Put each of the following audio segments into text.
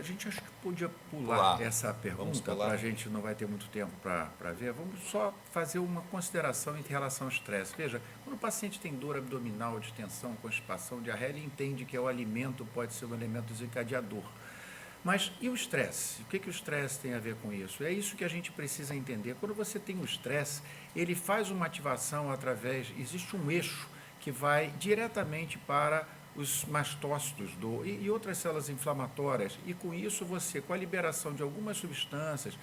gente acho que podia pular essa Vamos pergunta, pular. para a gente não vai ter muito tempo para ver. Vamos só fazer uma consideração em relação ao estresse. Veja, quando o paciente tem dor abdominal, distensão, constipação, diarreia, ele entende que o alimento pode ser um elemento desencadeador. Mas e o estresse? O que o estresse tem a ver com isso? É isso que a gente precisa entender. Quando você tem o estresse, ele faz uma ativação através, existe um eixo que vai diretamente para os mastócitos e outras células inflamatórias. E com isso você, com a liberação de algumas substâncias,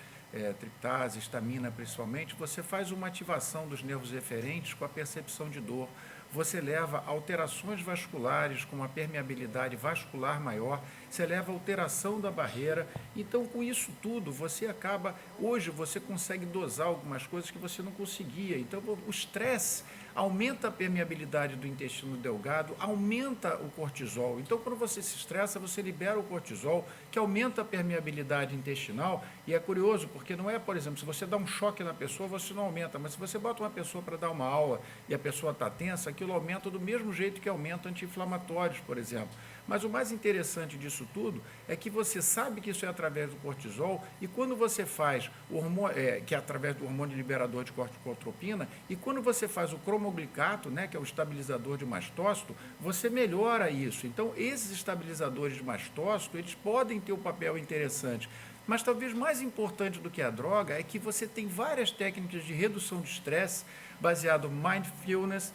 triptase, histamina principalmente, você faz uma ativação dos nervos eferentes com a percepção de dor. Você leva a alterações vasculares com uma permeabilidade vascular maior, você leva a alteração da barreira. Então, com isso tudo, você acaba... Hoje, você consegue dosar algumas coisas que você não conseguia. Então, o estresse aumenta a permeabilidade do intestino delgado, aumenta o cortisol. Então, quando você se estressa, você libera o cortisol, que aumenta a permeabilidade intestinal. E é curioso, porque não é, por exemplo, se você dá um choque na pessoa, você não aumenta. Mas se você bota uma pessoa para dar uma aula e a pessoa está tensa, aquilo aumenta do mesmo jeito que aumenta anti-inflamatórios, por exemplo. Mas o mais interessante disso tudo é que você sabe que isso é através do cortisol, e quando você faz o hormônio, que é através do hormônio liberador de corticotropina, e quando você faz o cromoglicato, né, que é o estabilizador de mastócito, você melhora isso. Então, esses estabilizadores de mastócito, eles podem ter um papel interessante. Mas talvez mais importante do que a droga é que você tem várias técnicas de redução de estresse, baseado em mindfulness,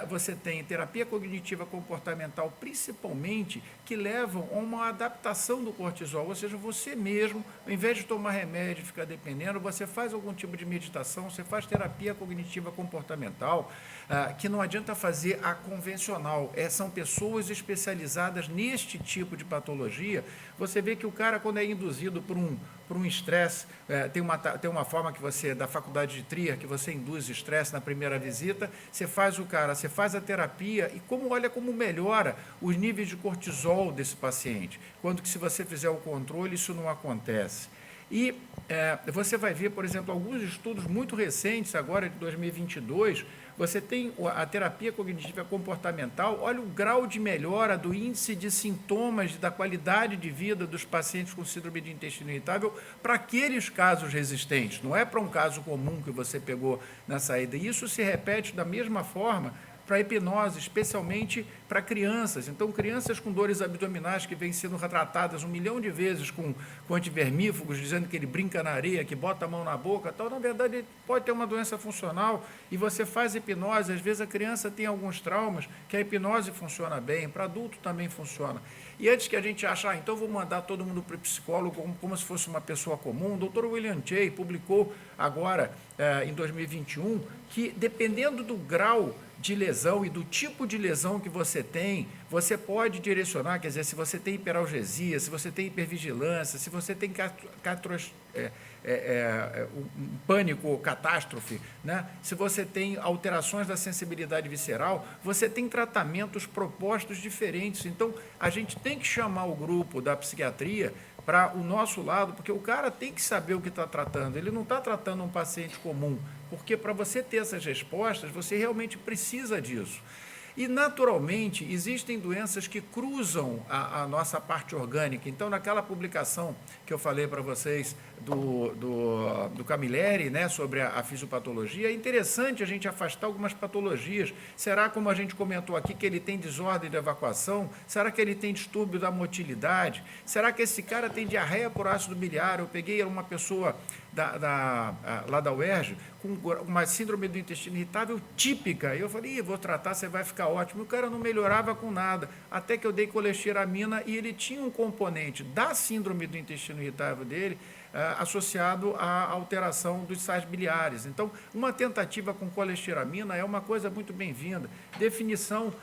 você tem terapia cognitiva comportamental, principalmente, que levam a uma adaptação do cortisol, ou seja, você mesmo, ao invés de tomar remédio e ficar dependendo, você faz algum tipo de meditação, você faz terapia cognitiva comportamental, que não adianta fazer a convencional, são pessoas especializadas neste tipo de patologia. Você vê que o cara, quando é induzido por um estresse, tem uma forma que você, da faculdade de Trier, que você induz estresse na primeira visita, você faz a terapia e olha como melhora os níveis de cortisol desse paciente, quando que se você fizer o controle, isso não acontece. E você vai ver, por exemplo, alguns estudos muito recentes, agora de 2022, você tem a terapia cognitiva comportamental, olha o grau de melhora do índice de sintomas da qualidade de vida dos pacientes com síndrome de intestino irritável para aqueles casos resistentes, não é para um caso comum que você pegou na saída. E isso se repete da mesma forma para a hipnose, especialmente para crianças. Então, crianças com dores abdominais que vêm sendo retratadas 1 milhão de vezes com antivermífugos, dizendo que ele brinca na areia, que bota a mão na boca, tal, na verdade, ele pode ter uma doença funcional e você faz hipnose. Às vezes, a criança tem alguns traumas que a hipnose funciona bem, para adulto também funciona. E antes que a gente ache, então vou mandar todo mundo para o psicólogo como se fosse uma pessoa comum, o Dr. William Shea publicou agora, em 2021, que dependendo do grau de lesão e do tipo de lesão que você tem, você pode direcionar, quer dizer, se você tem hiperalgesia, se você tem hipervigilância, se você tem um pânico ou catástrofe, né? Se você tem alterações da sensibilidade visceral, você tem tratamentos propostos diferentes. Então, a gente tem que chamar o grupo da psiquiatria para o nosso lado, porque o cara tem que saber o que está tratando, ele não está tratando um paciente comum, porque para você ter essas respostas, você realmente precisa disso. E, naturalmente, existem doenças que cruzam a nossa parte orgânica. Então, naquela publicação que eu falei para vocês do Camilleri, né, sobre a fisiopatologia, é interessante a gente afastar algumas patologias. Será, como a gente comentou aqui, que ele tem desordem de evacuação? Será que ele tem distúrbio da motilidade? Será que esse cara tem diarreia por ácido biliar? Eu peguei uma pessoa lá da UERJ com uma síndrome do intestino irritável típica. Eu falei, vou tratar, você vai ficar ótimo. O cara não melhorava com nada, até que eu dei colesteramina e ele tinha um componente da síndrome do intestino irritável dele associado à alteração dos sais biliares. Então, uma tentativa com colesteramina é uma coisa muito bem-vinda. Definição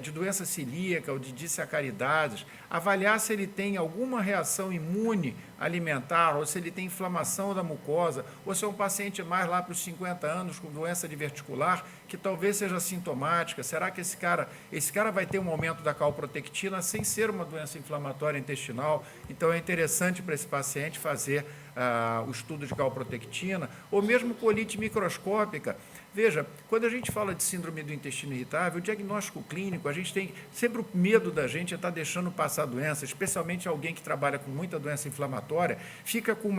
de doença celíaca ou de disacaridades, avaliar se ele tem alguma reação imune alimentar, ou se ele tem inflamação da mucosa, ou se é um paciente mais lá para os 50 anos com doença diverticular, que talvez seja sintomática. sintomática? Será que esse cara vai ter um aumento da calprotectina sem ser uma doença inflamatória intestinal? Então, é interessante para esse paciente fazer o estudo de calprotectina, ou mesmo colite microscópica. Veja, quando a gente fala de síndrome do intestino irritável, o diagnóstico clínico, a gente tem sempre o medo da gente é estar deixando passar a doença, especialmente alguém que trabalha com muita doença inflamatória, fica com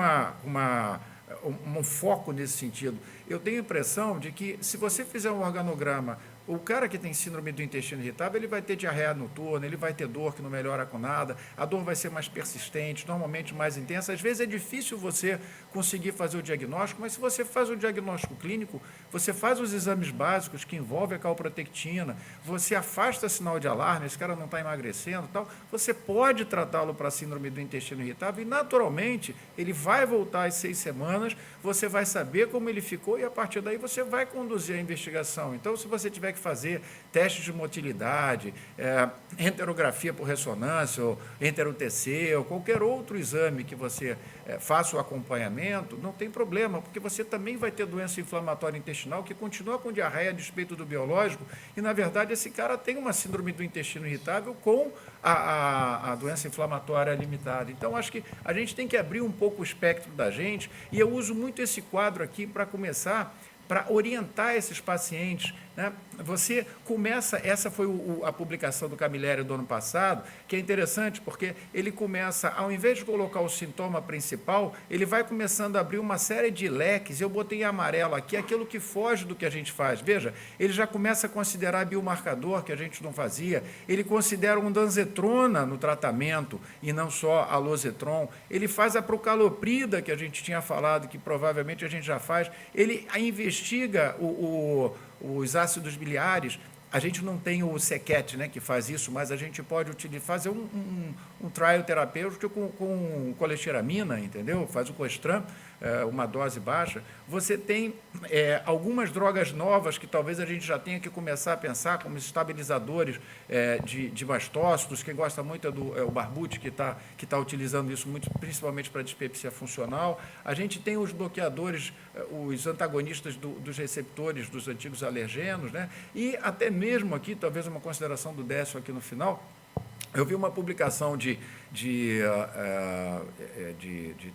um foco nesse sentido. Eu tenho a impressão de que, se você fizer um organograma, o cara que tem síndrome do intestino irritável, ele vai ter diarreia noturna, ele vai ter dor que não melhora com nada, a dor vai ser mais persistente, normalmente mais intensa. Às vezes é difícil você conseguir fazer o diagnóstico, mas se você faz o diagnóstico clínico, você faz os exames básicos que envolvem a calprotectina, você afasta sinal de alarme, esse cara não está emagrecendo, tal, você pode tratá-lo para a síndrome do intestino irritável e, naturalmente, ele vai voltar às 6 semanas, você vai saber como ele ficou e, a partir daí, você vai conduzir a investigação. Então, se você tiver que fazer testes de motilidade, enterografia por ressonância, ou enter-UTC, ou qualquer outro exame que você faça o acompanhamento, não tem problema, porque você também vai ter doença inflamatória intestinal que continua com diarreia a despeito do biológico, e, na verdade, esse cara tem uma síndrome do intestino irritável com a doença inflamatória limitada. Então, acho que a gente tem que abrir um pouco o espectro da gente, e eu uso muito esse quadro aqui para começar, para orientar esses pacientes, né? Você começa, essa foi a publicação do Camilleri do ano passado, que é interessante porque ele começa, ao invés de colocar o sintoma principal, ele vai começando a abrir uma série de leques. Eu botei em amarelo aqui aquilo que foge do que a gente faz. Veja, ele já começa a considerar biomarcador, que a gente não fazia, ele considera um danzetrona no tratamento e não só a lozetron, ele faz a procaloprida, que a gente tinha falado, que provavelmente a gente já faz, ele investiga os ácidos biliares. A gente não tem o SEQET, né, que faz isso, mas a gente pode fazer um trial terapêutico com colestiramina, entendeu? Faz o Costram, uma dose baixa. Você tem algumas drogas novas que talvez a gente já tenha que começar a pensar, como estabilizadores de mastócitos. Quem gosta muito é o Barbuti, que tá utilizando isso muito, principalmente para dispepsia funcional. A gente tem os bloqueadores, os antagonistas dos receptores dos antigos alergenos, né? E até mesmo aqui, talvez uma consideração do Décio aqui no final, eu vi uma publicação de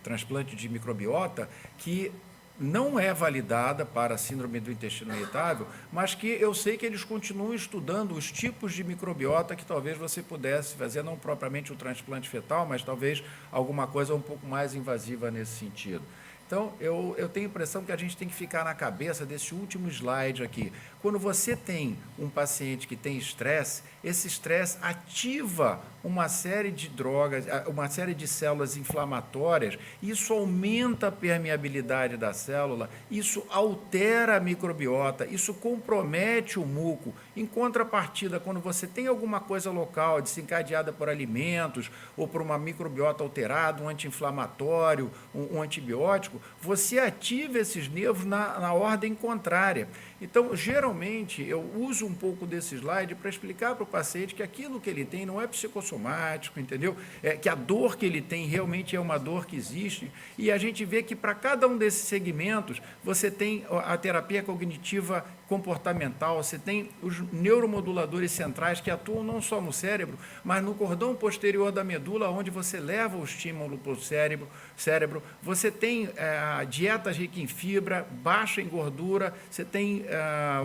transplante de microbiota que não é validada para a síndrome do intestino irritável, mas que eu sei que eles continuam estudando os tipos de microbiota que talvez você pudesse fazer, não propriamente o transplante fetal, mas talvez alguma coisa um pouco mais invasiva nesse sentido. Então, eu tenho a impressão que a gente tem que ficar na cabeça desse último slide aqui. Quando você tem um paciente que tem estresse, esse estresse ativa uma série de drogas, uma série de células inflamatórias, isso aumenta a permeabilidade da célula, isso altera a microbiota, isso compromete o muco. Em contrapartida, quando você tem alguma coisa local desencadeada por alimentos ou por uma microbiota alterada, um anti-inflamatório, um antibiótico, você ativa esses nervos na ordem contrária. Então, geralmente, eu uso um pouco desse slide para explicar para o paciente que aquilo que ele tem não é psicossomático, entendeu? Que a dor que ele tem realmente é uma dor que existe, e a gente vê que para cada um desses segmentos, você tem a terapia cognitiva comportamental, você tem os neuromoduladores centrais que atuam não só no cérebro, mas no cordão posterior da medula, onde você leva o estímulo para o cérebro. Você tem dietas ricas em fibra, baixa em gordura, você tem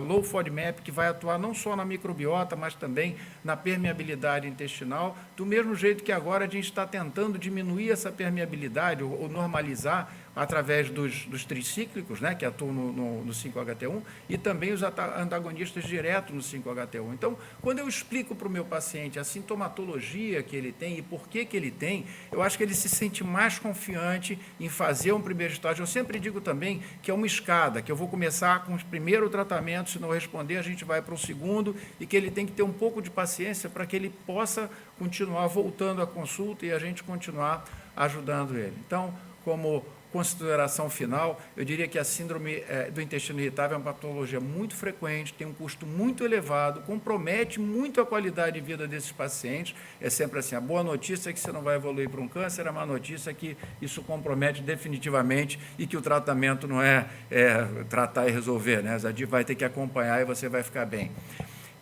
low FODMAP, que vai atuar não só na microbiota, mas também na permeabilidade intestinal, do mesmo jeito que agora a gente está tentando diminuir essa permeabilidade ou normalizar através dos tricíclicos, né, que atuam no 5-HT1, e também os antagonistas diretos no 5-HT1. Então, quando eu explico para o meu paciente a sintomatologia que ele tem e por que ele tem, eu acho que ele se sente mais confiante em fazer um primeiro estágio. Eu sempre digo também que é uma escada, que eu vou começar com o primeiro tratamento, se não responder, a gente vai para o segundo, e que ele tem que ter um pouco de paciência para que ele possa continuar voltando à consulta e a gente continuar ajudando ele. Então, como consideração final, eu diria que a síndrome do intestino irritável é uma patologia muito frequente, tem um custo muito elevado, compromete muito a qualidade de vida desses pacientes. É sempre assim, a boa notícia é que você não vai evoluir para um câncer, a má notícia é que isso compromete definitivamente e que o tratamento não é tratar e resolver, né? A gente vai ter que acompanhar e você vai ficar bem.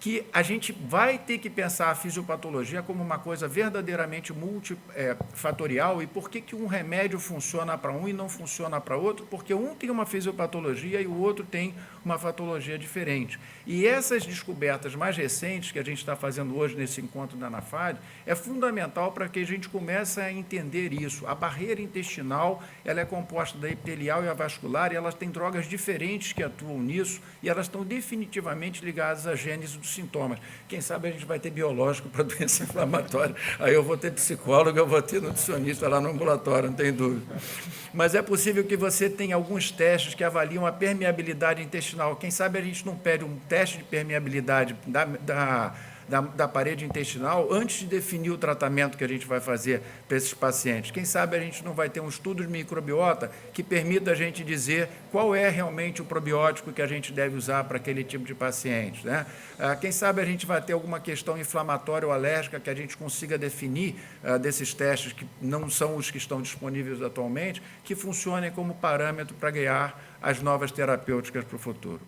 que a gente vai ter que pensar a fisiopatologia como uma coisa verdadeiramente multifatorial. E por que um remédio funciona para um e não funciona para outro? Porque um tem uma fisiopatologia e o outro tem uma patologia diferente. E essas descobertas mais recentes que a gente está fazendo hoje nesse encontro da ANAFAD é fundamental para que a gente comece a entender isso. A barreira intestinal, ela é composta da epitelial e a vascular, e elas têm drogas diferentes que atuam nisso, e elas estão definitivamente ligadas à gênese dos sintomas. Quem sabe a gente vai ter biológico para doença inflamatória, aí eu vou ter psicólogo, eu vou ter nutricionista lá no ambulatório, não tem dúvida. Mas é possível que você tenha alguns testes que avaliam a permeabilidade intestinal. Quem sabe a gente não pede um teste de permeabilidade da parede intestinal antes de definir o tratamento que a gente vai fazer para esses pacientes. Quem sabe a gente não vai ter um estudo de microbiota que permita a gente dizer qual é realmente o probiótico que a gente deve usar para aquele tipo de paciente, né? Quem sabe a gente vai ter alguma questão inflamatória ou alérgica que a gente consiga definir desses testes, que não são os que estão disponíveis atualmente, que funcionem como parâmetro para guiar as novas terapêuticas para o futuro.